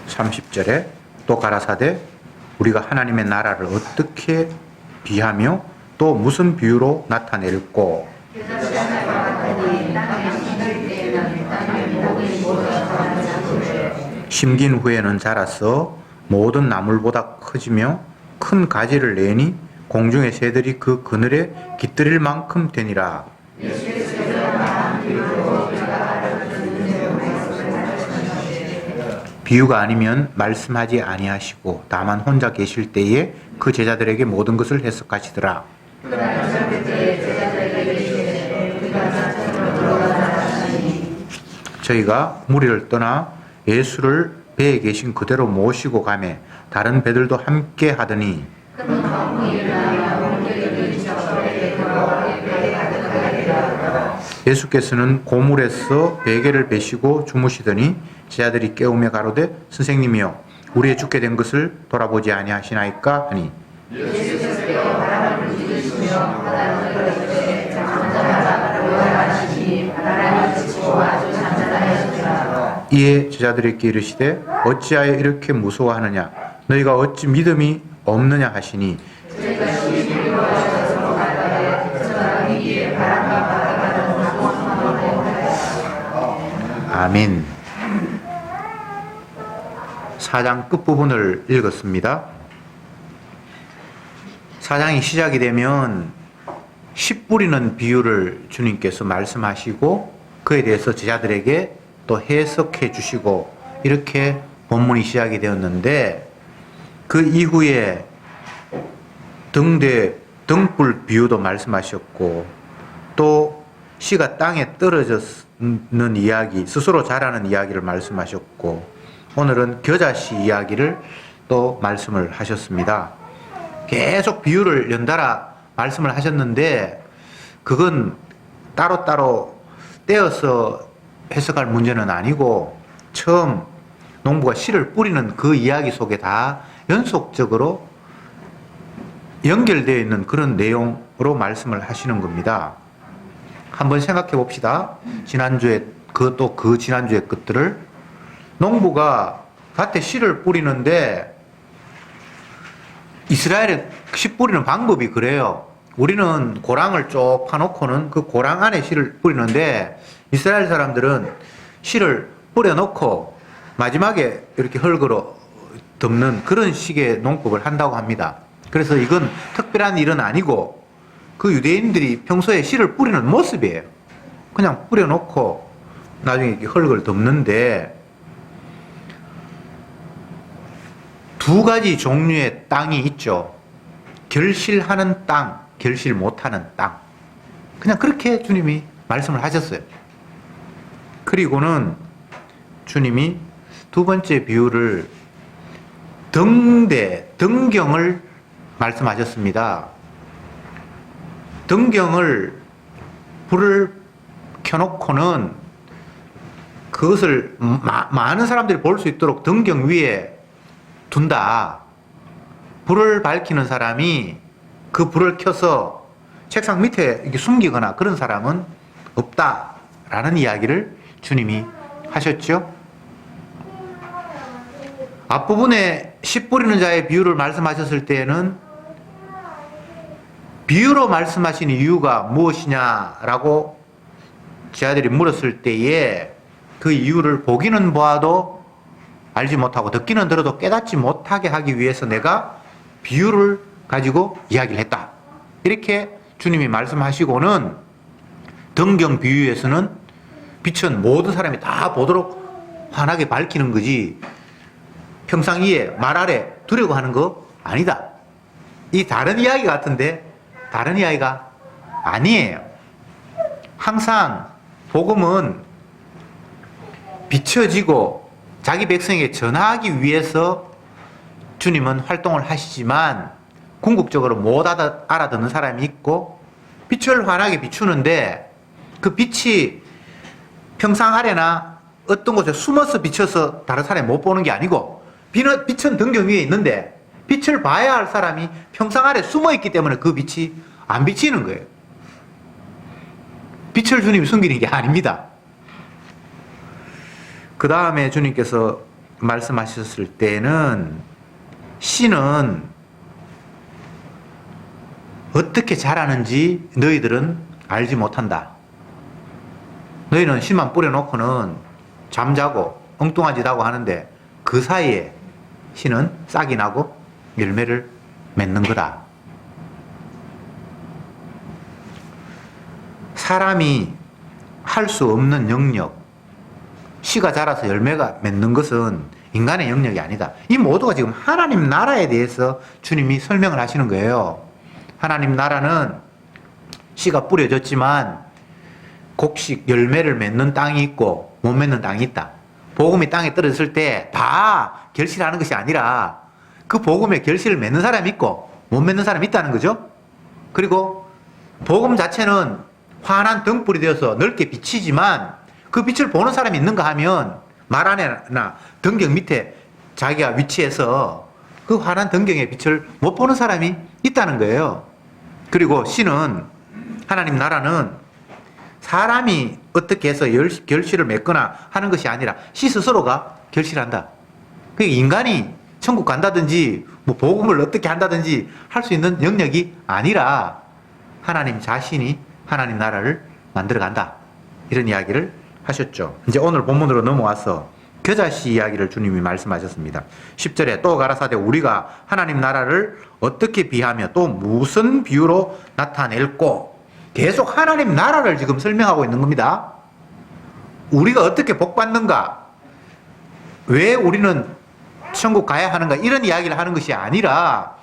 30절에 또 가라사대 우리가 하나님의 나라를 어떻게 비하며 또 무슨 비유로 나타낼꼬. 심긴 후에는 자라서 모든 나물보다 커지며 큰 가지를 내니 공중의 새들이 그 그늘에 깃들일 만큼 되니라. 비유가 아니면 말씀하지 아니하시고 다만 혼자 계실 때에 그 제자들에게 모든 것을 해석하시더라. 저희가 무리를 떠나 예수를 배에 계신 그대로 모시고 가매 다른 배들도 함께 하더니 예수께서는 고물에서 베개를 베시고 주무시더니 제자들이 깨우며 가로되 선생님이여 우리의 죽게 된 것을 돌아보지 아니하시나이까 하니 이에 제자들에게 이르시되 어찌하여 이렇게 무서워하느냐 너희가 어찌 믿음이 없느냐 하시니 아멘. 4장 끝부분을 읽었습니다. 4장이 시작이 되면 씨 뿌리는 비유를 주님께서 말씀하시고 그에 대해서 제자들에게 또 해석해 주시고 이렇게 본문이 시작이 되었는데 그 이후에 등불 비유도 말씀하셨고 또 씨가 땅에 떨어졌는 이야기, 스스로 자라는 이야기를 말씀하셨고 오늘은 겨자씨 이야기를 또 말씀을 하셨습니다. 계속 비유를 연달아 말씀을 하셨는데 그건 따로따로 떼어서 해석할 문제는 아니고 처음 농부가 씨를 뿌리는 그 이야기 속에 다 연속적으로 연결되어 있는 그런 내용으로 말씀을 하시는 겁니다. 한번 생각해 봅시다. 지난주에 그 지난주의 것들을 농부가 밭에 씨를 뿌리는데 이스라엘에 씨 뿌리는 방법이 그래요. 우리는 고랑을 쭉 파놓고는 그 고랑 안에 씨를 뿌리는데 이스라엘 사람들은 씨를 뿌려놓고 마지막에 이렇게 흙으로 덮는 그런 식의 농법을 한다고 합니다. 그래서 이건 특별한 일은 아니고 그 유대인들이 평소에 씨를 뿌리는 모습이에요. 그냥 뿌려놓고 나중에 이렇게 흙을 덮는데 두 가지 종류의 땅이 있죠. 결실하는 땅, 결실 못하는 땅. 그냥 그렇게 주님이 말씀을 하셨어요. 그리고는 주님이 두 번째 비유를 등경을 말씀하셨습니다. 불을 켜놓고는 그것을 많은 사람들이 볼 수 있도록 등경 위에 둔다. 불을 밝히는 사람이 그 불을 켜서 책상 밑에 이렇게 숨기거나 그런 사람은 없다라는 이야기를 주님이 하셨죠. 앞부분에 씨 뿌리는 자의 비유를 말씀하셨을 때에는 비유로 말씀하신 이유가 무엇이냐라고 제자들이 물었을 때에 그 이유를 보기는 보아도 알지 못하고 듣기는 들어도 깨닫지 못하게 하기 위해서 내가 비유를 가지고 이야기를 했다. 이렇게 주님이 말씀하시고는 등경 비유에서는 빛은 모든 사람이 다 보도록 환하게 밝히는 거지 평상 위에 말 아래 두려고 하는 거 아니다. 이 다른 이야기 같은데 다른 이야기가 아니에요. 항상 복음은 비춰지고 자기 백성에게 전하기 위해서 주님은 활동을 하시지만 궁극적으로 못 알아듣는 사람이 있고 빛을 환하게 비추는데 그 빛이 평상 아래나 어떤 곳에 숨어서 비쳐서 다른 사람이 못 보는 게 아니고 빛은 등경 위에 있는데 빛을 봐야 할 사람이 평상 아래 숨어 있기 때문에 그 빛이 안 비치는 거예요. 빛을 주님이 숨기는 게 아닙니다. 그 다음에 주님께서 말씀하셨을 때는 씨는 어떻게 자라는지 너희들은 알지 못한다. 너희는 씨만 뿌려놓고는 잠자고 엉뚱한 짓 하고 하는데 그 사이에 씨는 싹이 나고 열매를 맺는 거다. 사람이 할 수 없는 영역, 씨가 자라서 열매가 맺는 것은 인간의 영역이 아니다. 이 모두가 지금 하나님 나라에 대해서 주님이 설명을 하시는 거예요. 하나님 나라는 씨가 뿌려졌지만 곡식 열매를 맺는 땅이 있고 못 맺는 땅이 있다. 복음이 땅에 떨어졌을 때 다 결실하는 것이 아니라 그 복음에 결실을 맺는 사람이 있고 못 맺는 사람이 있다는 거죠. 그리고 복음 자체는 환한 등불이 되어서 넓게 비치지만 그 빛을 보는 사람이 있는가 하면 말 안에나 등경 밑에 자기가 위치해서 그 환한 등경의 빛을 못 보는 사람이 있다는 거예요. 그리고 씨는, 하나님 나라는 사람이 어떻게 해서 결실을 맺거나 하는 것이 아니라 씨 스스로가 결실한다. 그러니까 인간이 천국 간다든지 뭐 복음을 어떻게 한다든지 할 수 있는 영역이 아니라 하나님 자신이 하나님 나라를 만들어 간다. 이런 이야기를 하셨죠. 이제 오늘 본문으로 넘어와서 겨자씨 이야기를 주님이 말씀하셨습니다. 10절에 또 가라사대 우리가 하나님 나라를 어떻게 비하며 또 무슨 비유로 나타낼꼬. 계속 하나님 나라를 지금 설명하고 있는 겁니다. 우리가 어떻게 복받는가, 왜 우리는 천국 가야 하는가, 이런 이야기를 하는 것이 아니라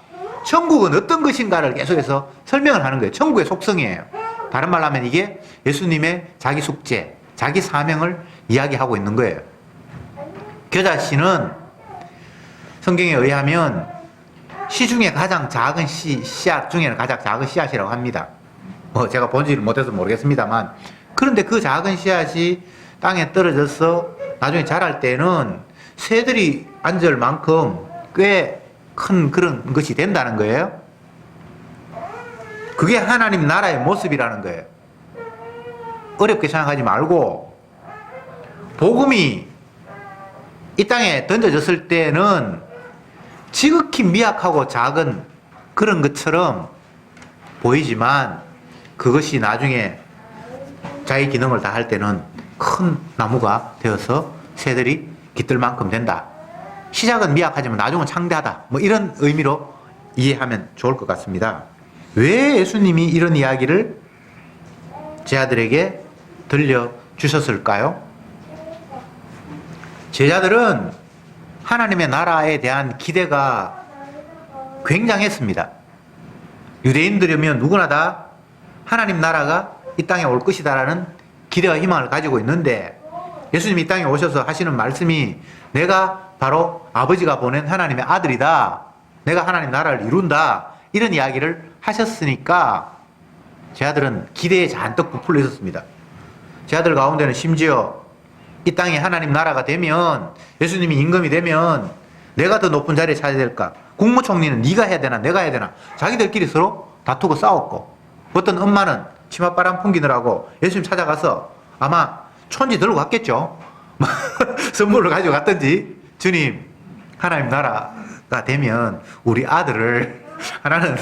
천국은 어떤 것인가를 계속해서 설명을 하는 거예요. 천국의 속성이에요. 다른 말로 하면 이게 예수님의 자기 숙제, 자기 사명을 이야기하고 있는 거예요. 겨자씨는 성경에 의하면 씨 중에 가장 작은 씨앗 중에는 가장 작은 씨앗이라고 합니다. 제가 본지를 못해서 모르겠습니다만, 그런데 그 작은 씨앗이 땅에 떨어져서 나중에 자랄 때는 새들이 앉을 만큼 꽤 큰 그런 것이 된다는 거예요. 그게 하나님 나라의 모습이라는 거예요. 어렵게 생각하지 말고, 복음이 이 땅에 던져졌을 때는 지극히 미약하고 작은 그런 것처럼 보이지만 그것이 나중에 자기 기능을 다할 때는 큰 나무가 되어서 새들이 깃들 만큼 된다. 시작은 미약하지만 나중은 창대하다. 뭐 이런 의미로 이해하면 좋을 것 같습니다. 왜 예수님이 이런 이야기를 제자들에게 들려주셨을까요? 제자들은 하나님의 나라에 대한 기대가 굉장했습니다. 유대인들이면 누구나 다 하나님 나라가 이 땅에 올 것이다라는 기대와 희망을 가지고 있는데, 예수님이 이 땅에 오셔서 하시는 말씀이 내가 바로 아버지가 보낸 하나님의 아들이다, 내가 하나님 나라를 이룬다, 이런 이야기를 하셨으니까 제자들은 기대에 잔뜩 부풀려 있었습니다. 제자들 가운데는 심지어 이 땅에 하나님 나라가 되면, 예수님이 임금이 되면 내가 더 높은 자리에 차야 될까, 국무총리는 네가 해야 되나 내가 해야 되나, 자기들끼리 서로 다투고 싸웠고, 어떤 엄마는 치맛바람 풍기느라고 예수님 찾아가서 아마 촌지 들고 갔겠죠. 선물을 가지고 갔든지, 주님 하나님 나라가 되면 우리 아들을 하나는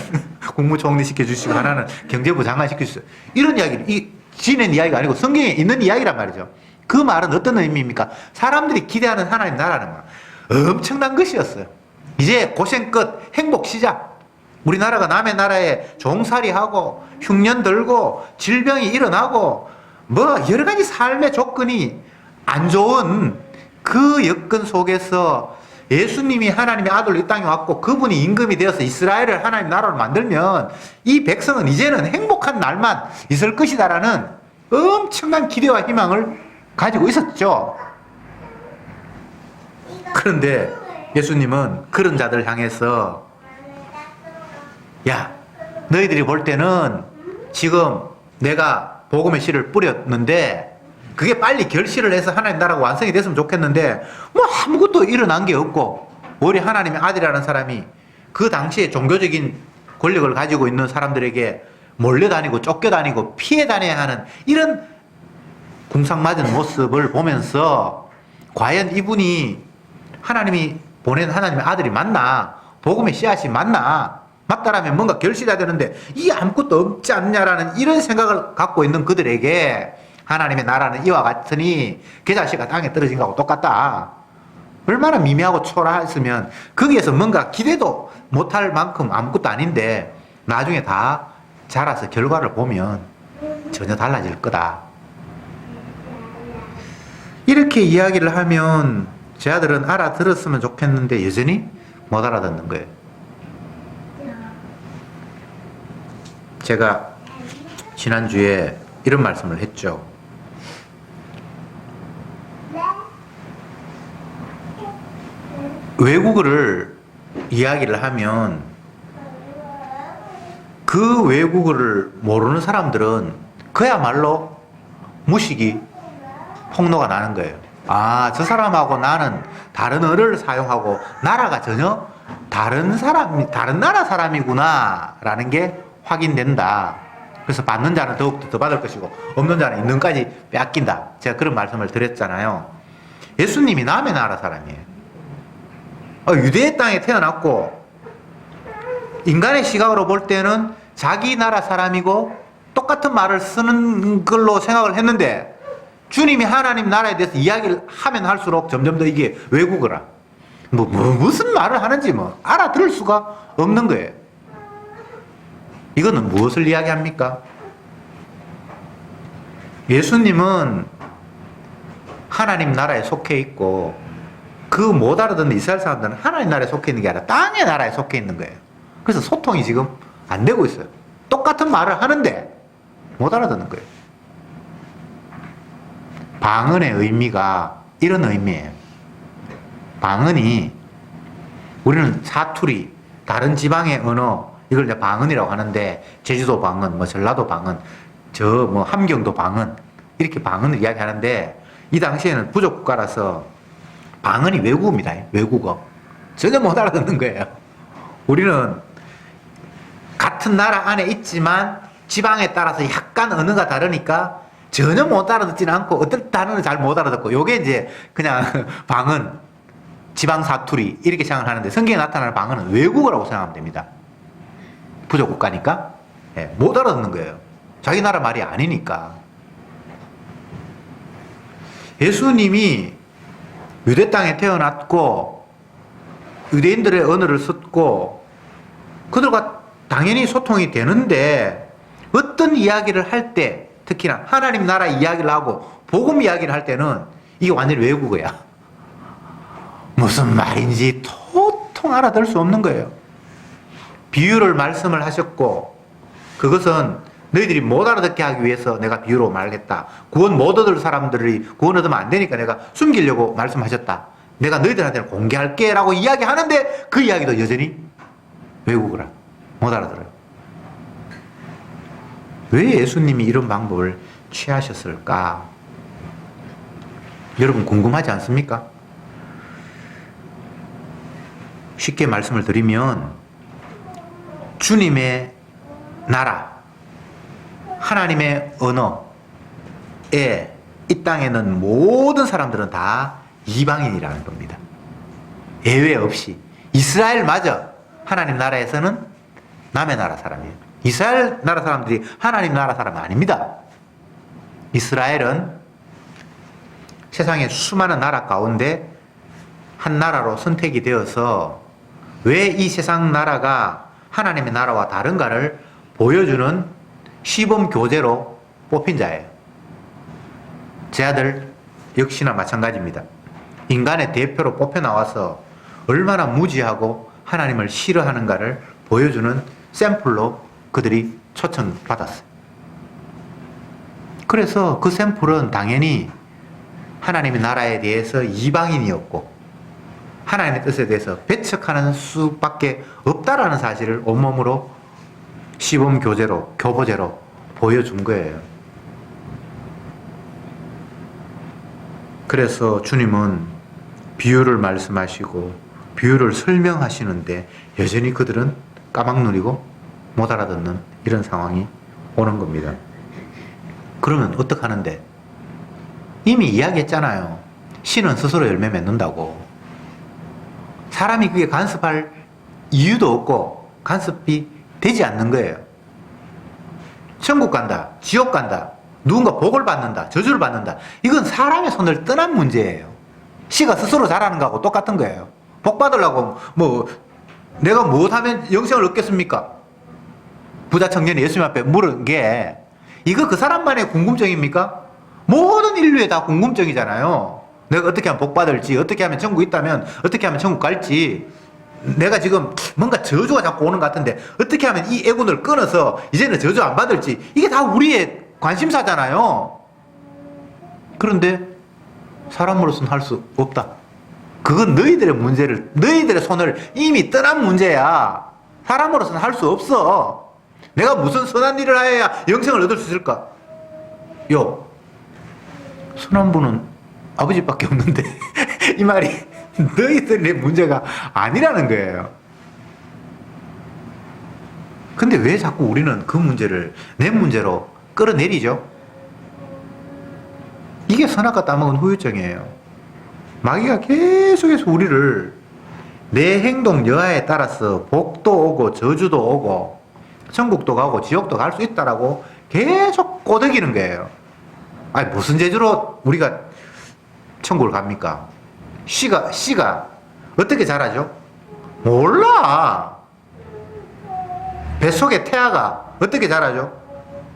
국무총리 시켜주시고 하나는 경제부 장관 시켜주시고, 이런 이야기를 지낸 이야기가 아니고 성경에 있는 이야기란 말이죠. 그 말은 어떤 의미입니까? 사람들이 기대하는 하나님 나라는 엄청난 것이었어요. 이제 고생 끝, 행복 시작. 우리나라가 남의 나라에 종살이하고 흉년 들고 질병이 일어나고 뭐 여러 가지 삶의 조건이 안 좋은 그 여건 속에서 예수님이 하나님의 아들로 이 땅에 왔고 그분이 임금이 되어서 이스라엘을 하나님 나라로 만들면 이 백성은 이제는 행복한 날만 있을 것이다라는 엄청난 기대와 희망을 가지고 있었죠. 그런데 예수님은 그런 자들을 향해서, 야, 너희들이 볼 때는 지금 내가 복음의 씨를 뿌렸는데 그게 빨리 결실을 해서 하나님 나라가 완성이 됐으면 좋겠는데 뭐 아무것도 일어난 게 없고, 오히려 하나님의 아들이라는 사람이 그 당시에 종교적인 권력을 가지고 있는 사람들에게 몰려다니고 쫓겨다니고 피해 다녀야 하는 이런 궁상맞은 모습을 보면서 과연 이분이 하나님이 보낸 하나님의 아들이 맞나? 복음의 씨앗이 맞나? 맞다라면 뭔가 결실해야 되는데 이 아무것도 없지 않냐라는 이런 생각을 갖고 있는 그들에게 하나님의 나라는 이와 같으니 겨자씨가 땅에 떨어진 거하고 똑같다. 얼마나 미미하고 초라했으면 거기에서 뭔가 기대도 못할 만큼 아무것도 아닌데 나중에 다 자라서 결과를 보면 전혀 달라질 거다. 이렇게 이야기를 하면 제 아들은 알아들었으면 좋겠는데 여전히 못 알아듣는 거예요. 제가 지난주에 이런 말씀을 했죠. 외국어를 이야기를 하면 그 외국어를 모르는 사람들은 그야말로 무식이 폭로가 나는 거예요. 아, 저 사람하고 나는 다른 언어를 사용하고 나라가 전혀 다른 나라 사람이구나 라는 게 확인된다. 그래서 받는 자는 더욱더 더 받을 것이고 없는 자는 있는 까지 빼앗긴다. 제가 그런 말씀을 드렸잖아요. 예수님이 남의 나라 사람이에요. 유대의 땅에 태어났고 인간의 시각으로 볼 때는 자기 나라 사람이고 똑같은 말을 쓰는 걸로 생각을 했는데 주님이 하나님 나라에 대해서 이야기를 하면 할수록 점점 더 이게 외국어라. 무슨 말을 하는지 알아들을 수가 없는 거예요. 이거는 무엇을 이야기합니까? 예수님은 하나님 나라에 속해 있고 그 못 알아듣는 이스라엘 사람들은 하나님 나라에 속해 있는 게 아니라 땅의 나라에 속해 있는 거예요. 그래서 소통이 지금 안 되고 있어요. 똑같은 말을 하는데 못 알아듣는 거예요. 방언의 의미가 이런 의미예요. 방언이 우리는 사투리, 다른 지방의 언어 이걸 이제 방언이라고 하는데 제주도 방언, 전라도 방언, 함경도 방언 이렇게 방언을 이야기하는데 이 당시에는 부족 국가라서 방언이 외국어입니다. 외국어. 전혀 못 알아듣는 거예요. 우리는 같은 나라 안에 있지만 지방에 따라서 약간 언어가 다르니까 전혀 못 알아듣지는 않고 어떤 단어는 잘 못 알아듣고 요게 이제 그냥 방언, 지방 사투리 이렇게 생각을 하는데 성경에 나타나는 방언은 외국어라고 생각하면 됩니다. 부족 국가니까 못 알아듣는 거예요. 자기 나라 말이 아니니까. 예수님이 유대 땅에 태어났고 유대인들의 언어를 썼고 그들과 당연히 소통이 되는데 어떤 이야기를 할 때 특히나 하나님 나라 이야기를 하고 복음 이야기를 할 때는 이게 완전히 외국어야. 무슨 말인지 도통 알아들을 수 없는 거예요. 비유를 말씀을 하셨고 그것은 너희들이 못 알아듣게 하기 위해서 내가 비유로 말했다. 구원 못 얻을 사람들이 구원 얻으면 안 되니까 내가 숨기려고 말씀하셨다. 내가 너희들한테는 공개할게 라고 이야기하는데 그 이야기도 여전히 외국어라. 못 알아들어요. 왜 예수님이 이런 방법을 취하셨을까? 여러분 궁금하지 않습니까? 쉽게 말씀을 드리면 주님의 나라, 하나님의 언어에 이 땅에는 모든 사람들은 다 이방인이라는 겁니다. 예외 없이. 이스라엘마저 하나님 나라에서는 남의 나라 사람이에요. 이스라엘 나라 사람들이 하나님 나라 사람이 아닙니다. 이스라엘은 세상의 수많은 나라 가운데 한 나라로 선택이 되어서 왜 이 세상 나라가 하나님의 나라와 다른가를 보여주는 시범 교재로 뽑힌 자예요. 제 아들 역시나 마찬가지입니다. 인간의 대표로 뽑혀 나와서 얼마나 무지하고 하나님을 싫어하는가를 보여주는 샘플로 그들이 초청받았어요. 그래서 그 샘플은 당연히 하나님의 나라에 대해서 이방인이었고 하나님의 뜻에 대해서 배척하는 수밖에 없다라는 사실을 온몸으로 시범 교재로, 교보제로 보여준 거예요. 그래서 주님은 비유를 말씀하시고 비유를 설명하시는데 여전히 그들은 까막누리고 못 알아듣는 이런 상황이 오는 겁니다. 그러면 어떡하는데? 이미 이야기했잖아요. 신은 스스로 열매 맺는다고. 사람이 그게 간섭할 이유도 없고 간섭이 되지 않는 거예요. 천국 간다, 지옥 간다, 누군가 복을 받는다, 저주를 받는다. 이건 사람의 손을 떠난 문제예요. 시가 스스로 잘하는 거하고 똑같은 거예요. 복 받으려고 뭐 내가 무엇하면 영생을 얻겠습니까? 부자 청년이 예수님 앞에 물은 게 이거 그 사람만의 궁금증입니까? 모든 인류에 다 궁금증이잖아요. 내가 어떻게 하면 복 받을지, 어떻게 하면 천국 있다면 어떻게 하면 천국 갈지, 내가 지금 뭔가 저주가 자꾸 오는 것 같은데 어떻게 하면 이 애군을 끊어서 이제는 저주 안 받을지, 이게 다 우리의 관심사잖아요. 그런데 사람으로서는 할 수 없다. 그건 너희들의 문제를, 너희들의 손을 이미 떠난 문제야. 사람으로서는 할 수 없어. 내가 무슨 선한 일을 해야 영생을 얻을 수 있을까? 선한 분은 아버지밖에 없는데 이 말이 너희들의 문제가 아니라는 거예요. 근데 왜 자꾸 우리는 그 문제를 내 문제로 끌어내리죠? 이게 선악과 따먹은 후유증이에요. 마귀가 계속해서 우리를 내 행동 여하에 따라서 복도 오고 저주도 오고 천국도 가고 지옥도 갈 수 있다라고 계속 꼬드기는 거예요. 아니 무슨 재주로 우리가 천국을 갑니까? 씨가 어떻게 자라죠? 몰라. 뱃속에 태아가 어떻게 자라죠?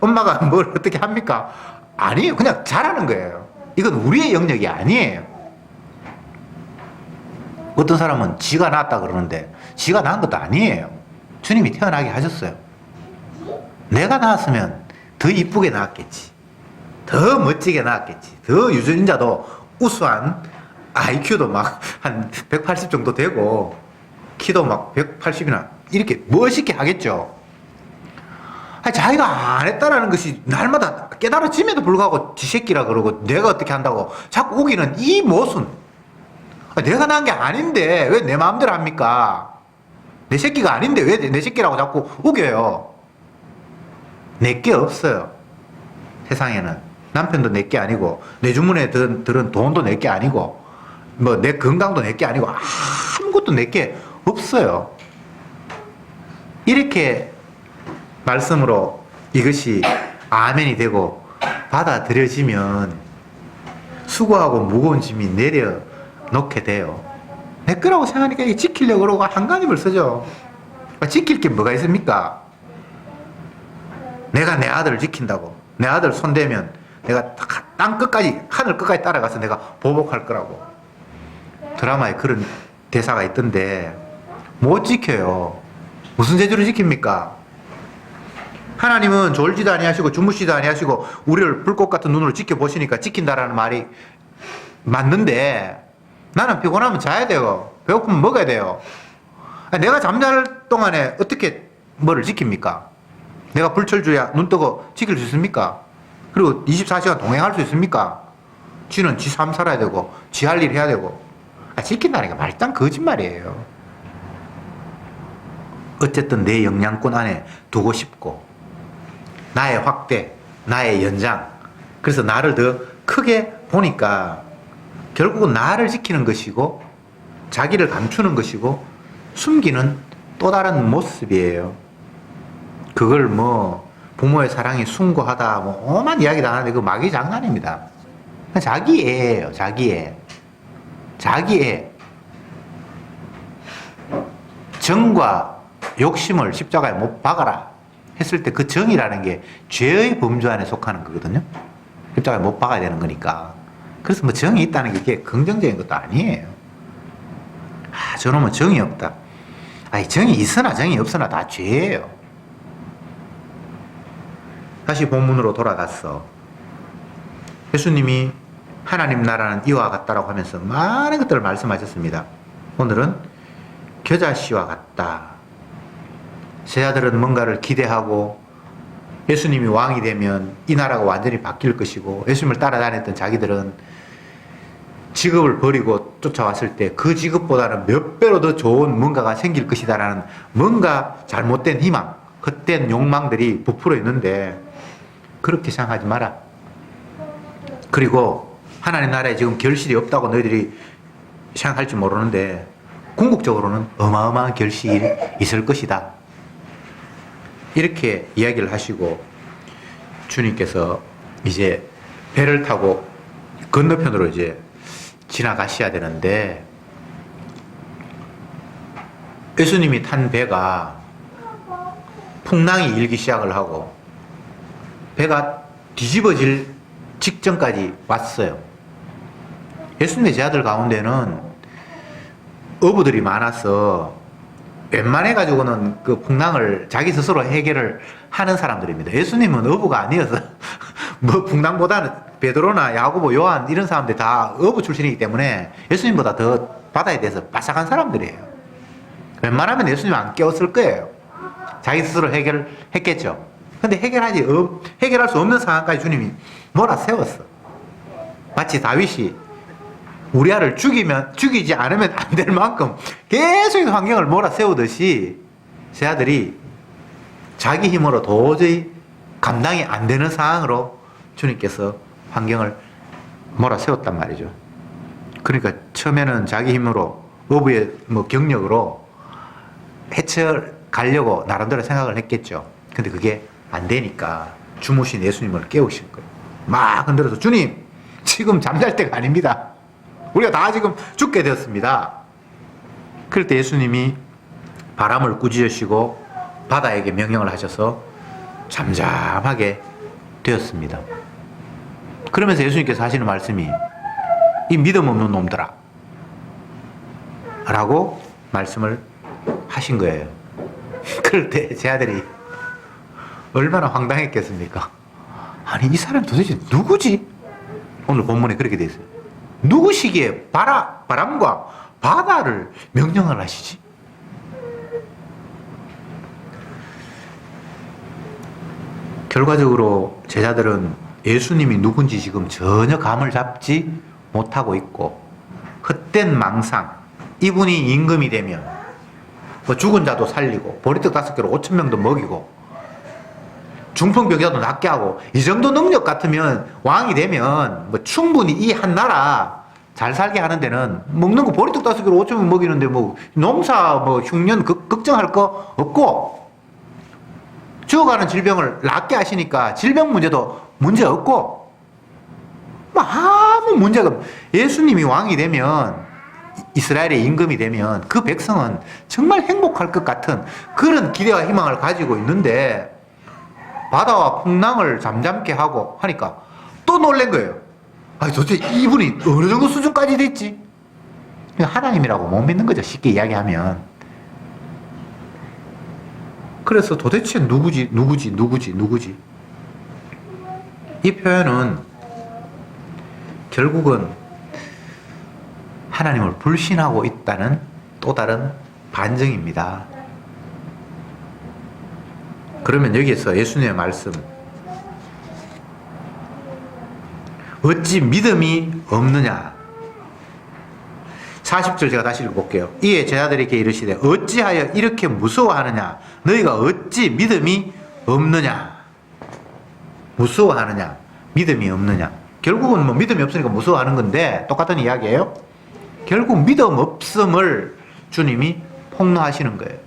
엄마가 뭘 어떻게 합니까? 아니에요. 그냥 자라는 거예요. 이건 우리의 영역이 아니에요. 어떤 사람은 지가 낳았다 그러는데 지가 낳은 것도 아니에요. 주님이 태어나게 하셨어요. 내가 낳았으면 더 이쁘게 낳았겠지. 더 멋지게 낳았겠지. 더 유전자도 우수한 IQ도 막 한 180 정도 되고 키도 막 180이나 이렇게 멋있게 하겠죠. 아니, 자기가 안 했다라는 것이 날마다 깨달아짐에도 불구하고 지 새끼라 그러고 내가 어떻게 한다고 자꾸 우기는 이 모순. 내가 낳은 게 아닌데 왜 내 마음대로 합니까? 내 새끼가 아닌데 왜 내 새끼라고 자꾸 우겨요? 내게 없어요. 세상에는 남편도 내게 아니고 내 주문에 들은 돈도 내게 아니고 뭐 내 건강도 내게 아니고 아무것도 내게 없어요. 이렇게 말씀으로 이것이 아멘이 되고 받아들여지면 수고하고 무거운 짐이 내려놓게 돼요. 내 거라고 생각하니까 이게 지키려고 그러고 한가님을 쓰죠. 지킬 게 뭐가 있습니까? 내가 내 아들을 지킨다고. 내 아들 손대면 내가 땅 끝까지, 하늘 끝까지 따라가서 내가 보복할 거라고. 드라마에 그런 대사가 있던데 못 지켜요. 무슨 재주를 지킵니까? 하나님은 졸지도 아니하시고 주무시도 아니하시고 우리를 불꽃 같은 눈으로 지켜보시니까 지킨다라는 말이 맞는데 나는 피곤하면 자야 돼요. 배고프면 먹어야 돼요. 내가 잠잘 동안에 어떻게 뭐를 지킵니까? 내가 불철주야 눈 뜨고 지킬 수 있습니까? 그리고 24시간 동행할 수 있습니까? 쥐는 지 삶 살아야 되고 지 할 일 해야 되고. 지킨다니까 말짱 거짓말이에요. 어쨌든 내 영양권 안에 두고 싶고 나의 확대, 나의 연장, 그래서 나를 더 크게 보니까 결국은 나를 지키는 것이고 자기를 감추는 것이고 숨기는 또 다른 모습이에요. 그걸 뭐 부모의 사랑이 숭고하다 뭐 오만 이야기 다 하는데 그 마귀 장난입니다. 자기 애예요. 자기 애. 자기 애. 정과 욕심을 십자가에 못 박아라 했을 때 그 정이라는 게 죄의 범주 안에 속하는 거거든요. 십자가에 못 박아야 되는 거니까. 그래서 뭐 정이 있다는 게 그게 긍정적인 것도 아니에요. 저놈은 정이 없다. 정이 있으나 정이 없으나 다 죄예요. 다시 본문으로 돌아갔어. 예수님이 하나님 나라는 이와 같다라고 하면서 많은 것들을 말씀하셨습니다. 오늘은 겨자씨와 같다. 제 아들은 뭔가를 기대하고 예수님이 왕이 되면 이 나라가 완전히 바뀔 것이고 예수님을 따라다녔던 자기들은 직업을 버리고 쫓아왔을 때 그 직업보다는 몇 배로 더 좋은 뭔가가 생길 것이다라는 뭔가 잘못된 희망, 헛된 욕망들이 부풀어 있는데 그렇게 생각하지 마라. 그리고 하나님 나라에 지금 결실이 없다고 너희들이 생각할지 모르는데 궁극적으로는 어마어마한 결실이 있을 것이다. 이렇게 이야기를 하시고 주님께서 이제 배를 타고 건너편으로 이제 지나가셔야 되는데 예수님이 탄 배가 풍랑이 일기 시작을 하고 배가 뒤집어질 직전까지 왔어요. 예수님의 제자들 가운데는 어부들이 많아서 웬만해가지고는 그 풍랑을 자기 스스로 해결을 하는 사람들입니다. 예수님은 어부가 아니어서 뭐 풍랑보다는 베드로나 야고보, 요한 이런 사람들 다 어부 출신이기 때문에 예수님보다 더 바다에 대해서 빠삭한 사람들이에요. 웬만하면 예수님 안 깨웠을 거예요. 자기 스스로 해결했겠죠. 근데 해결할 수 없는 상황까지 주님이 몰아세웠어. 마치 다윗이 우리아를 죽이지 않으면 안 될 만큼 계속 환경을 몰아세우듯이 제 아들이 자기 힘으로 도저히 감당이 안 되는 상황으로 주님께서 환경을 몰아세웠단 말이죠. 그러니까 처음에는 자기 힘으로 어부의 경력으로 헤쳐가려고 나름대로 생각을 했겠죠. 근데 그게 안 되니까 주무신 예수님을 깨우신 거예요. 막 흔들어서 주님 지금 잠잘 때가 아닙니다. 우리가 다 지금 죽게 되었습니다. 그럴 때 예수님이 바람을 꾸짖으시고 바다에게 명령을 하셔서 잠잠하게 되었습니다. 그러면서 예수님께서 하시는 말씀이 이 믿음 없는 놈들아 라고 말씀을 하신 거예요. 그럴 때 제 아들이 얼마나 황당했겠습니까? 아니 이 사람이 도대체 누구지? 오늘 본문에 그렇게 돼 있어요. 누구시기에 바람과 바다를 명령을 하시지? 결과적으로 제자들은 예수님이 누군지 지금 전혀 감을 잡지 못하고 있고 헛된 망상, 이분이 임금이 되면 뭐 죽은 자도 살리고 보리떡 5개로 5,000명도 먹이고 중풍병자도 낫게 하고 이 정도 능력 같으면 왕이 되면 뭐 충분히 이 한 나라 잘 살게 하는 데는 먹는 거 보리떡 5개로 5,000명 먹이는데 뭐 농사 뭐 흉년 걱정할 거 없고 죽어가는 질병을 낫게 하시니까 질병 문제도 문제 없고 뭐 아무 문제가 없고 예수님이 왕이 되면 이스라엘의 임금이 되면 그 백성은 정말 행복할 것 같은 그런 기대와 희망을 가지고 있는데 바다와 풍랑을 잠잠케 하고 하니까 또 놀란 거예요. 아니 도대체 이분이 어느 정도 수준까지 됐지? 하나님이라고 못 믿는 거죠. 쉽게 이야기하면. 그래서 도대체 누구지? 이 표현은 결국은 하나님을 불신하고 있다는 또 다른 반증입니다. 그러면 여기에서 예수님의 말씀 어찌 믿음이 없느냐 40절 제가 다시 읽어볼게요. 이에 제자들에게 이르시되 어찌하여 이렇게 무서워하느냐 너희가 어찌 믿음이 없느냐 무서워하느냐 믿음이 없느냐 결국은 뭐 믿음이 없으니까 무서워하는 건데 똑같은 이야기예요. 결국 믿음 없음을 주님이 폭로하시는 거예요.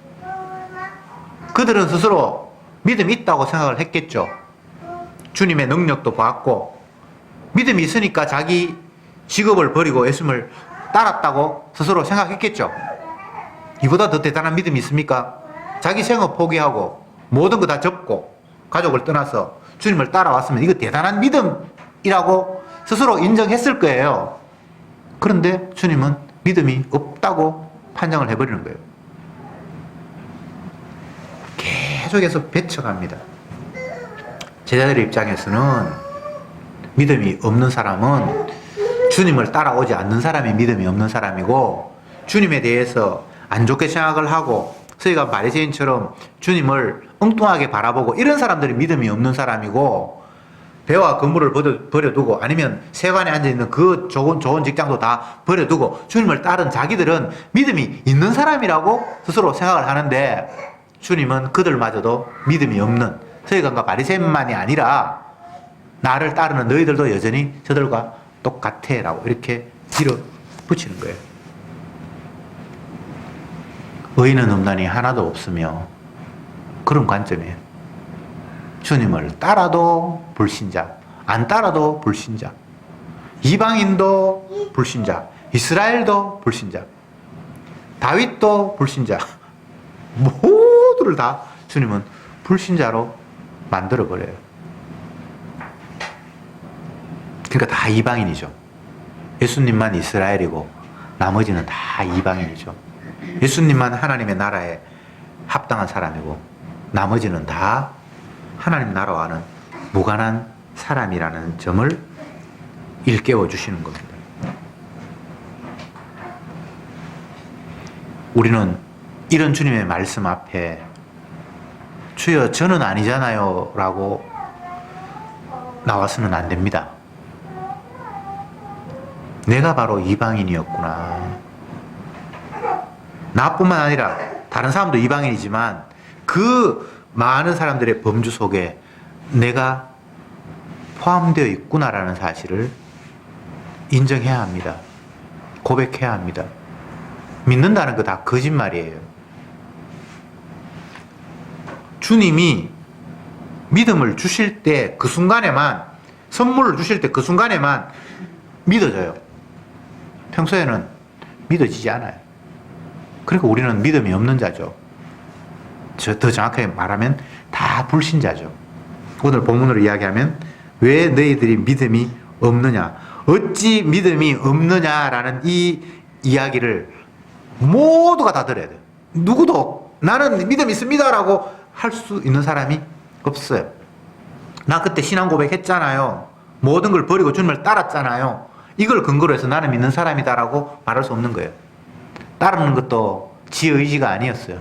그들은 스스로 믿음이 있다고 생각을 했겠죠. 주님의 능력도 봤고 믿음이 있으니까 자기 직업을 버리고 예수님을 따랐다고 스스로 생각했겠죠. 이보다 더 대단한 믿음이 있습니까? 자기 생업 포기하고 모든 거 다 접고 가족을 떠나서 주님을 따라왔으면 이거 대단한 믿음이라고 스스로 인정했을 거예요. 그런데 주님은 믿음이 없다고 판정을 해버리는 거예요. 계속해서 배쳐갑니다. 제자들의 입장에서는 믿음이 없는 사람은 주님을 따라오지 않는 사람이 믿음이 없는 사람이고 주님에 대해서 안 좋게 생각을 하고 저희가 바리새인처럼 주님을 엉뚱하게 바라보고 이런 사람들이 믿음이 없는 사람이고 배와 그물을 버려두고 아니면 세관에 앉아있는 그 좋은 직장도 다 버려두고 주님을 따른 자기들은 믿음이 있는 사람이라고 스스로 생각을 하는데 주님은 그들마저도 믿음이 없는 저희가 바리새인만이 아니라 나를 따르는 너희들도 여전히 저들과 똑같아 라고 이렇게 밀어붙이는 거예요. 의인은 없나니 하나도 없으며 그런 관점이에요. 주님을 따라도 불신자, 안 따라도 불신자, 이방인도 불신자, 이스라엘도 불신자, 다윗도 불신자, 모두를 다 주님은 불신자로 만들어버려요. 그러니까 다 이방인이죠. 예수님만 이스라엘이고 나머지는 다 이방인이죠. 예수님만 하나님의 나라에 합당한 사람이고 나머지는 다 하나님 나라와는 무관한 사람이라는 점을 일깨워 주시는 겁니다. 우리는 이런 주님의 말씀 앞에 주여 저는 아니잖아요 라고 나와서는 안 됩니다. 내가 바로 이방인이었구나. 나뿐만 아니라 다른 사람도 이방인이지만 그 많은 사람들의 범주 속에 내가 포함되어 있구나라는 사실을 인정해야 합니다. 고백해야 합니다. 믿는다는 거 다 거짓말이에요. 주님이 믿음을 주실 때 그 순간에만, 선물을 주실 때 그 순간에만 믿어져요. 평소에는 믿어지지 않아요. 그러니까 우리는 믿음이 없는 자죠. 더 정확하게 말하면 다 불신자죠. 오늘 본문으로 이야기하면 왜 너희들이 믿음이 없느냐, 어찌 믿음이 없느냐라는 이 이야기를 모두가 다 들어야 돼요. 누구도 나는 믿음 있습니다라고 할 수 있는 사람이 없어요. 나 그때 신앙 고백했잖아요. 모든 걸 버리고 주님을 따랐잖아요. 이걸 근거로 해서 나는 믿는 사람이다라고 말할 수 없는 거예요. 따르는 것도 지 의지가 아니었어요.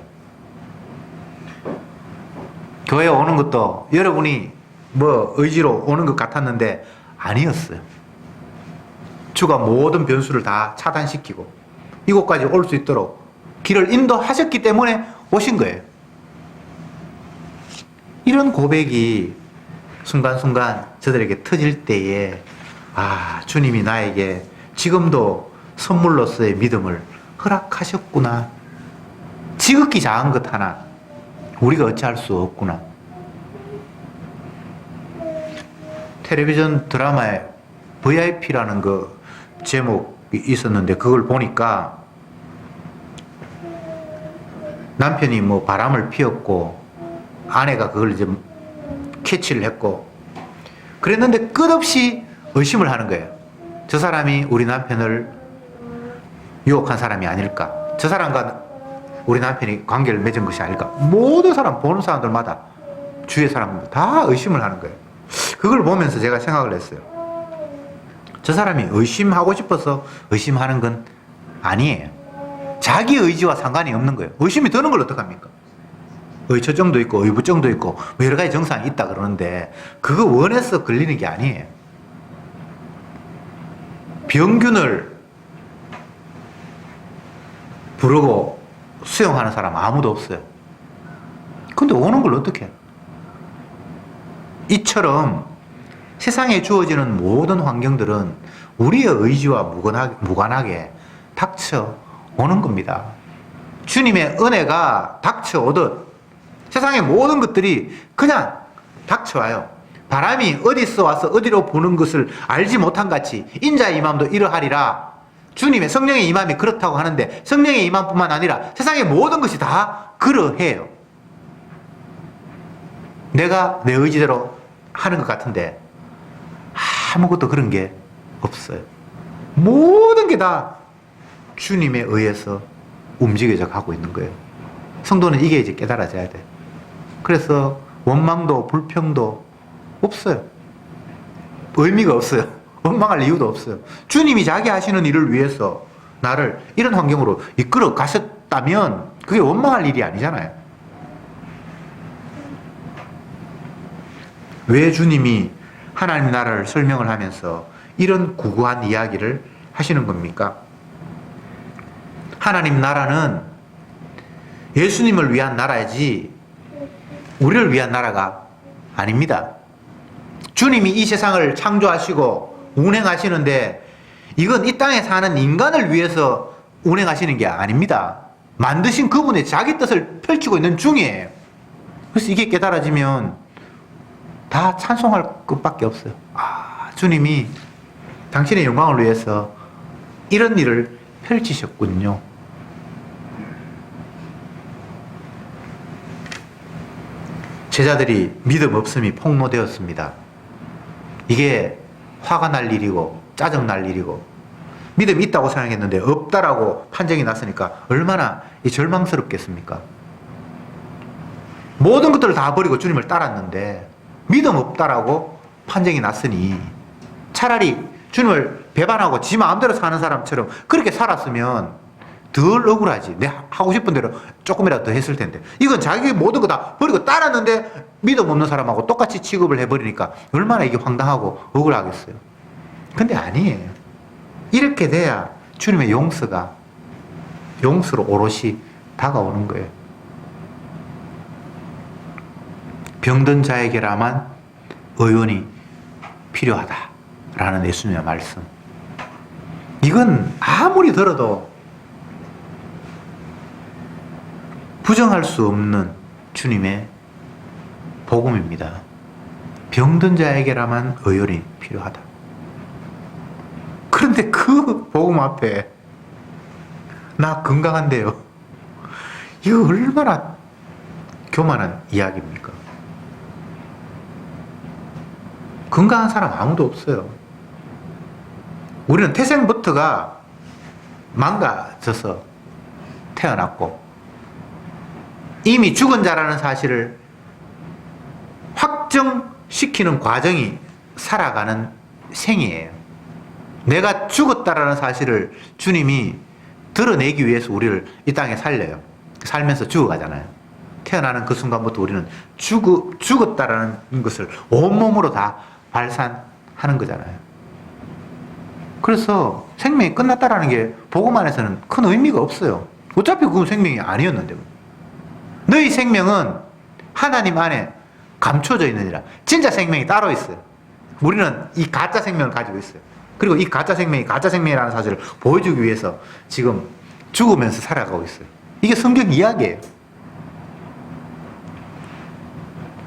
교회에 오는 것도 여러분이 뭐 의지로 오는 것 같았는데 아니었어요. 주가 모든 변수를 다 차단시키고 이곳까지 올 수 있도록 길을 인도하셨기 때문에 오신 거예요. 이런 고백이 순간순간 저들에게 터질 때에 주님이 나에게 지금도 선물로서의 믿음을 허락하셨구나. 지극히 작은 것 하나 우리가 어찌할 수 없구나. 텔레비전 드라마에 VIP라는 그 제목이 있었는데 그걸 보니까 남편이 뭐 바람을 피웠고 아내가 그걸 이제 캐치를 했고 그랬는데 끝없이 의심을 하는 거예요. 저 사람이 우리 남편을 유혹한 사람이 아닐까? 저 사람과 우리 남편이 관계를 맺은 것이 아닐까? 모든 사람, 보는 사람들마다 주위의 사람들 다 의심을 하는 거예요. 그걸 보면서 제가 생각을 했어요. 저 사람이 의심하고 싶어서 의심하는 건 아니에요. 자기 의지와 상관이 없는 거예요. 의심이 드는 걸 어떡합니까? 의처증도 있고 의부증도 있고 여러 가지 증상이 있다 그러는데 그거 원해서 걸리는 게 아니에요. 병균을 부르고 수용하는 사람 아무도 없어요. 근데 오는 걸 어떻게 해요? 이처럼 세상에 주어지는 모든 환경들은 우리의 의지와 무관하게 닥쳐오는 겁니다. 주님의 은혜가 닥쳐오듯 세상의 모든 것들이 그냥 닥쳐와요. 바람이 어디서 와서 어디로 부는 것을 알지 못한 같이 인자의 임함도 이러하리라. 주님의 성령의 임함이 그렇다고 하는데 성령의 임함뿐만 아니라 세상의 모든 것이 다 그러해요. 내가 내 의지대로 하는 것 같은데 아무것도 그런 게 없어요. 모든 게 다 주님에 의해서 움직여져 가고 있는 거예요. 성도는 이게 이제 깨달아져야 돼. 그래서 원망도 불평도 없어요. 의미가 없어요. 원망할 이유도 없어요. 주님이 자기 하시는 일을 위해서 나를 이런 환경으로 이끌어 가셨다면 그게 원망할 일이 아니잖아요. 왜 주님이 하나님 나라를 설명을 하면서 이런 구구한 이야기를 하시는 겁니까? 하나님 나라는 예수님을 위한 나라이지 우리를 위한 나라가 아닙니다. 주님이 이 세상을 창조하시고 운행하시는데 이건 이 땅에 사는 인간을 위해서 운행하시는 게 아닙니다. 만드신 그분의 자기 뜻을 펼치고 있는 중이에요. 그래서 이게 깨달아지면 다 찬송할 것밖에 없어요. 아, 주님이 당신의 영광을 위해서 이런 일을 펼치셨군요. 제자들이 믿음 없음이 폭로되었습니다. 이게 화가 날 일이고 짜증 날 일이고 믿음이 있다고 생각했는데 없다라고 판정이 났으니까 얼마나 절망스럽겠습니까? 모든 것들을 다 버리고 주님을 따랐는데 믿음 없다라고 판정이 났으니 차라리 주님을 배반하고 지 마음대로 사는 사람처럼 그렇게 살았으면 덜 억울하지. 내가 하고 싶은 대로 조금이라도 더 했을 텐데. 이건 자기 모든 거 다 버리고 따랐는데 믿음 없는 사람하고 똑같이 취급을 해버리니까 얼마나 이게 황당하고 억울하겠어요. 근데 아니에요. 이렇게 돼야 주님의 용서로 오롯이 다가오는 거예요. 병든 자에게라만 의원이 필요하다라는 예수님의 말씀. 이건 아무리 들어도 부정할 수 없는 주님의 복음입니다. 병든 자에게라만 의원이 필요하다. 그런데 그 복음 앞에 나 건강한데요. 이거 얼마나 교만한 이야기입니까? 건강한 사람 아무도 없어요. 우리는 태생부터가 망가져서 태어났고 이미 죽은 자라는 사실을 확정시키는 과정이 살아가는 생이에요. 내가 죽었다라는 사실을 주님이 드러내기 위해서 우리를 이 땅에 살려요. 살면서 죽어가잖아요. 태어나는 그 순간부터 우리는 죽었다라는 것을 온몸으로 다 발산하는 거잖아요. 그래서 생명이 끝났다라는 게 복음 안에서는 큰 의미가 없어요. 어차피 그건 생명이 아니었는데. 너희 생명은 하나님 안에 감춰져 있느니라. 진짜 생명이 따로 있어요. 우리는 이 가짜 생명을 가지고 있어요. 그리고 이 가짜 생명이 가짜 생명이라는 사실을 보여주기 위해서 지금 죽으면서 살아가고 있어요. 이게 성경 이야기예요.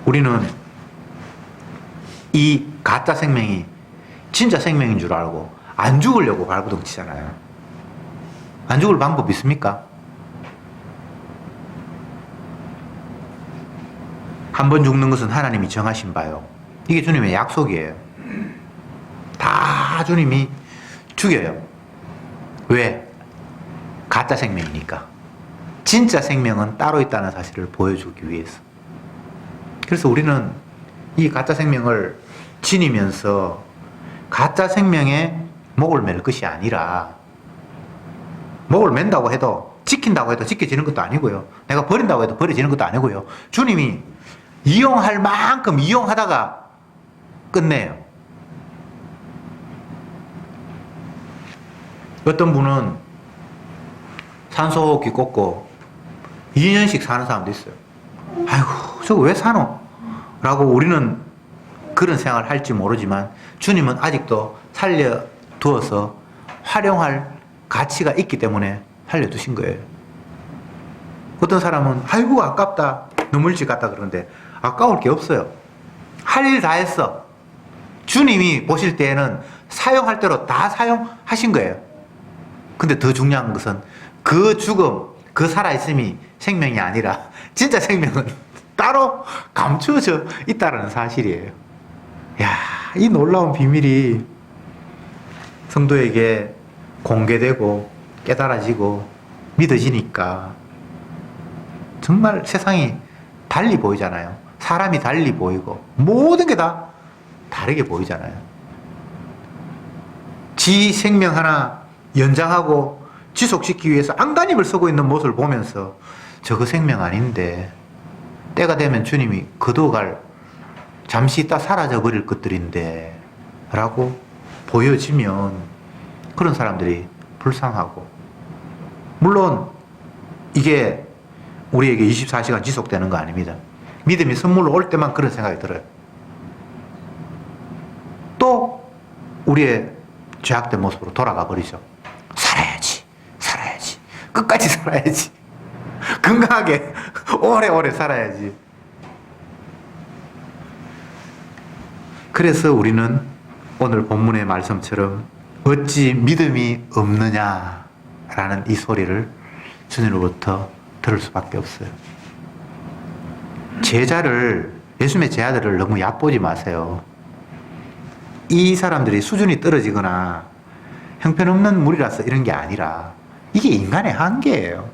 우리는 이 가짜 생명이 진짜 생명인 줄 알고 안 죽으려고 발버둥 치잖아요. 안 죽을 방법 있습니까? 한 번 죽는 것은 하나님이 정하신 바요. 이게 주님의 약속이에요. 다 주님이 죽여요. 왜? 가짜 생명이니까. 진짜 생명은 따로 있다는 사실을 보여주기 위해서. 그래서 우리는 이 가짜 생명을 지니면서 가짜 생명에 목을 맬 것이 아니라 목을 맨다고 해도 지킨다고 해도 지켜지는 것도 아니고요. 내가 버린다고 해도 버려지는 것도 아니고요. 주님이 이용할 만큼 이용하다가 끝내요. 어떤 분은 산소호흡기 꽂고 2년씩 사는 사람도 있어요. 아이고 저거 왜 사노? 라고 우리는 그런 생각을 할지 모르지만 주님은 아직도 살려두어서 활용할 가치가 있기 때문에 살려두신 거예요. 어떤 사람은 아이고 아깝다 너무 일찍 갔다 그러는데 아까울 게 없어요. 할 일 다 했어. 주님이 보실 때에는 사용할 대로 다 사용하신 거예요. 근데 더 중요한 것은 그 죽음, 그 살아있음이 생명이 아니라 진짜 생명은 따로 감추어져 있다는 사실이에요. 야, 이 놀라운 비밀이 성도에게 공개되고 깨달아지고 믿어지니까 정말 세상이 달리 보이잖아요. 사람이 달리 보이고 모든 게 다 다르게 보이잖아요. 지 생명 하나 연장하고 지속시키기 위해서 안간힘을 쓰고 있는 모습을 보면서 저거 생명 아닌데 때가 되면 주님이 거둬갈 잠시 있다 사라져 버릴 것들인데 라고 보여지면 그런 사람들이 불쌍하고, 물론 이게 우리에게 24시간 지속되는 거 아닙니다. 믿음이 선물로 올 때만 그런 생각이 들어요. 또 우리의 죄악된 모습으로 돌아가 버리죠. 살아야지 끝까지 살아야지. 건강하게 오래오래 살아야지. 그래서 우리는 오늘 본문의 말씀처럼 어찌 믿음이 없느냐라는 이 소리를 주님으로부터 들을 수밖에 없어요. 예수님의 제자들을 너무 얕보지 마세요. 이 사람들이 수준이 떨어지거나 형편없는 무리라서 이런 게 아니라 이게 인간의 한계예요.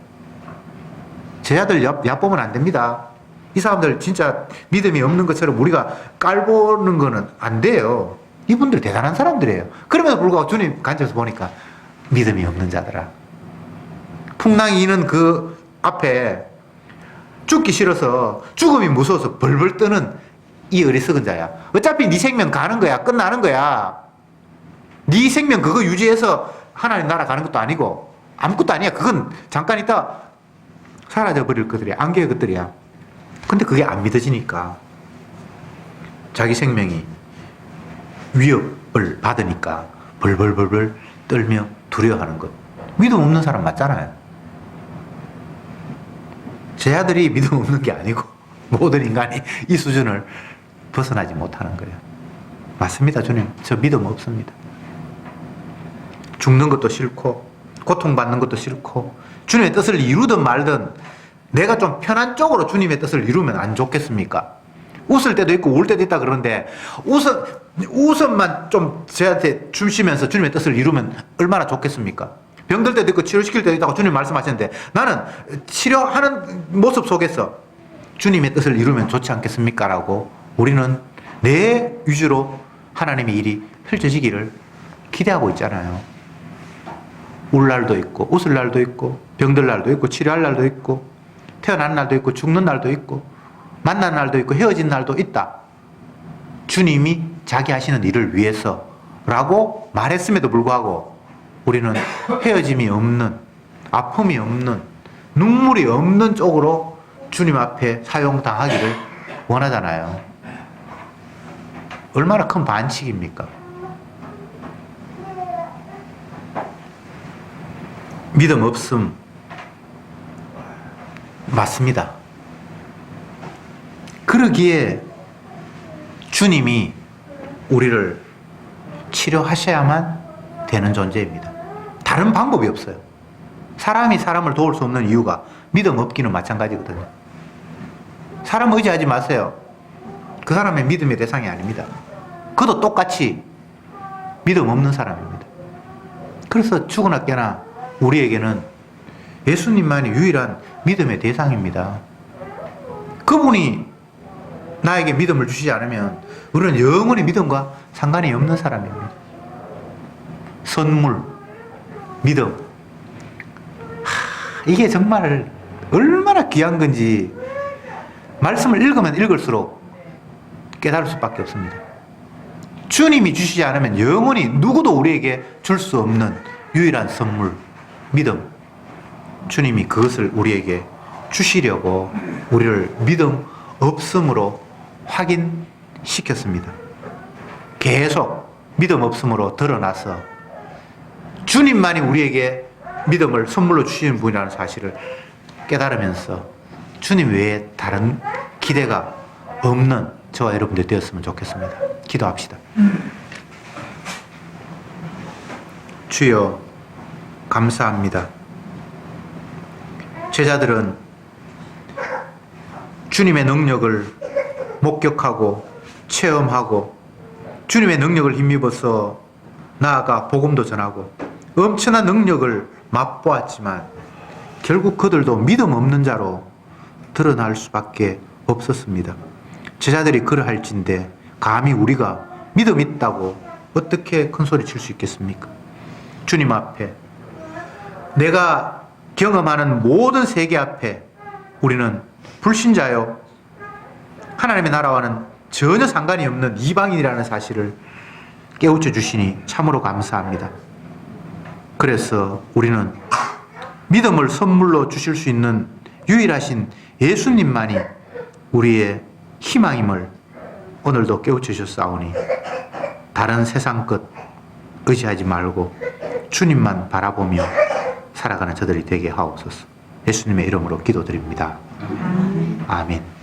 제자들 얕보면 안 됩니다. 이 사람들 진짜 믿음이 없는 것처럼 우리가 깔보는 거는 안 돼요. 이분들 대단한 사람들이에요. 그럼에도 불구하고 주님 간접에서 보니까 믿음이 없는 자들아. 풍랑이 이는 그 앞에 죽기 싫어서 죽음이 무서워서 벌벌 떠는 이 어리석은 자야. 어차피 네 생명 가는 거야. 끝나는 거야. 네 생명 그거 유지해서 하나님 나라 가는 것도 아니고 아무것도 아니야. 그건 잠깐 있다 사라져 버릴 것들이야. 안개의 것들이야. 근데 그게 안 믿어지니까 자기 생명이 위협을 받으니까 벌벌벌벌 떨며 두려워하는 것. 믿음 없는 사람 맞잖아요. 제자들이 믿음 없는 게 아니고 모든 인간이 이 수준을 벗어나지 못하는 거예요. 맞습니다. 주님, 저 믿음 없습니다. 죽는 것도 싫고 고통받는 것도 싫고 주님의 뜻을 이루든 말든 내가 좀 편한 쪽으로 주님의 뜻을 이루면 안 좋겠습니까? 웃을 때도 있고 울 때도 있다 그러는데 웃음만 좀 저한테 주시면서 주님의 뜻을 이루면 얼마나 좋겠습니까? 병들 때도 있고 치료시킬 때도 있다고 주님 말씀하셨는데 나는 치료하는 모습 속에서 주님의 뜻을 이루면 좋지 않겠습니까? 라고 우리는 내 위주로 하나님의 일이 펼쳐지기를 기대하고 있잖아요. 울 날도 있고 웃을 날도 있고 병들 날도 있고 치료할 날도 있고 태어난 날도 있고 죽는 날도 있고 만난 날도 있고 헤어진 날도 있다. 주님이 자기 하시는 일을 위해서 라고 말했음에도 불구하고 우리는 헤어짐이 없는, 아픔이 없는, 눈물이 없는 쪽으로 주님 앞에 사용당하기를 원하잖아요. 얼마나 큰 반칙입니까? 믿음 없음 맞습니다. 그러기에 주님이 우리를 치료하셔야만 되는 존재입니다. 다른 방법이 없어요. 사람이 사람을 도울 수 없는 이유가 믿음 없기는 마찬가지거든요. 사람 의지하지 마세요. 그 사람의 믿음의 대상이 아닙니다. 그도 똑같이 믿음 없는 사람입니다. 그래서 죽으나 깨나 우리에게는 예수님만이 유일한 믿음의 대상입니다. 그분이 나에게 믿음을 주시지 않으면 우리는 영원히 믿음과 상관이 없는 사람입니다. 선물, 믿음. 이게 정말 얼마나 귀한 건지 말씀을 읽으면 읽을수록 깨달을 수밖에 없습니다. 주님이 주시지 않으면 영원히 누구도 우리에게 줄 수 없는 유일한 선물, 믿음. 주님이 그것을 우리에게 주시려고 우리를 믿음 없음으로 확인시켰습니다. 계속 믿음 없음으로 드러나서 주님만이 우리에게 믿음을 선물로 주시는 분이라는 사실을 깨달으면서 주님 외에 다른 기대가 없는 저와 여러분들 되었으면 좋겠습니다. 기도합시다. 주여 감사합니다. 제자들은 주님의 능력을 목격하고 체험하고 주님의 능력을 힘입어서 나아가 복음도 전하고 엄청난 능력을 맛보았지만 결국 그들도 믿음 없는 자로 드러날 수밖에 없었습니다. 제자들이 그러할진데 감히 우리가 믿음 있다고 어떻게 큰 소리 칠 수 있겠습니까? 주님 앞에 내가 경험하는 모든 세계 앞에 우리는 불신자요 하나님의 나라와는 전혀 상관이 없는 이방인이라는 사실을 깨우쳐 주시니 참으로 감사합니다. 그래서 우리는 믿음을 선물로 주실 수 있는 유일하신 예수님만이 우리의 희망임을 오늘도 깨우쳐 주셨사오니 다른 세상 것 의지하지 말고 주님만 바라보며 살아가는 저들이 되게 하옵소서. 예수님의 이름으로 기도드립니다. 아멘.